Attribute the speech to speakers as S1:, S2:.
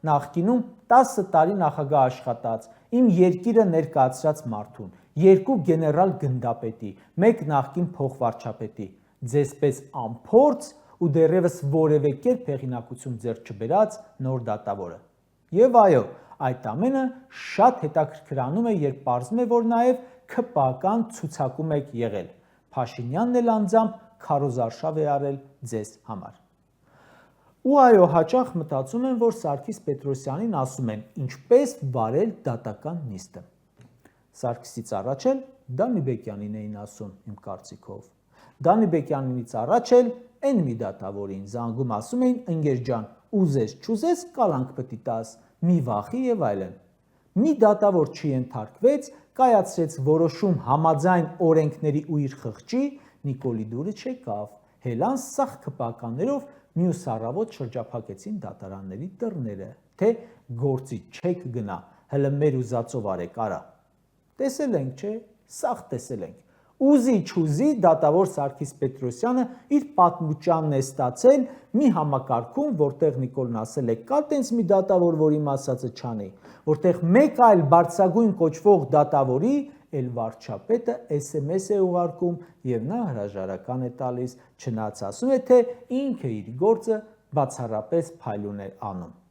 S1: նախկինում 10 տարի նախագահ աշխատած, իմ երկիրը ներկայացրած մարդուն, 2 գեներալ գնդապետի, 1 նախկին փոխվարչապետի, ձեզպես անփորձ ու դեռևս որևէ կերպ հեղինակություն ձեռք չբերած նոր դատավորը։ Եվ այո, այդ ամենը շատ հետաքրքրանում է, երբ պարզվում է, որ նաև ՔՊԱ-կան ցուցակում եք եղել։ Փաշինյանն էլ անձամբ քարոզարշավ է արել ձեզ համար։ Ու այո, հաճախ մտածում եմ, որ Սարգիս Պետրոսյանին ասում են ինչպես վարել դատական նիստը։ Սարգսից առաջ էլ Դանիբեկյանին էին ասում, իմ կարծիքով։ Դանիբեկյանից առաջ էլ այն մի դատավորին զանգում ասում էին ընկեր ջան, ուզես չուզես կալանք պետք է տաս, մի վախի եւ այլն։ Մի դատավոր չենթարկվեց, կայացրեց որոշում համաձայն օրենքների ու իր խղճի, Նիկոլի դուրը չեկավ, հելան սաղ ՔՊԱ-կաններով մյուս առավոտ շրջափակեցին դատարանների դռները, թե գործի չեք գնա, հələ մեր ուզածով արեք արա։ Տեսել ենք, չէ, սաղ տեսել ենք։ Ուզի չուզի դատավոր Սարգիս Պետրոսյանը իր պատմուճանն է ստացել մի համակարգում, որտեղ Նիկոլն ասել է կա տենց մի դատավոր, որ իմ ասածը չանի, որտեղ մեկ այլ բարձրագույն կոչվող դատավորի էլ վարչապետը SMS է ուղարկում եւ նա հրաժարական է տալիս, չնայած ասում է, թե ինքը իր գործը բացառապես փայլուն է անում։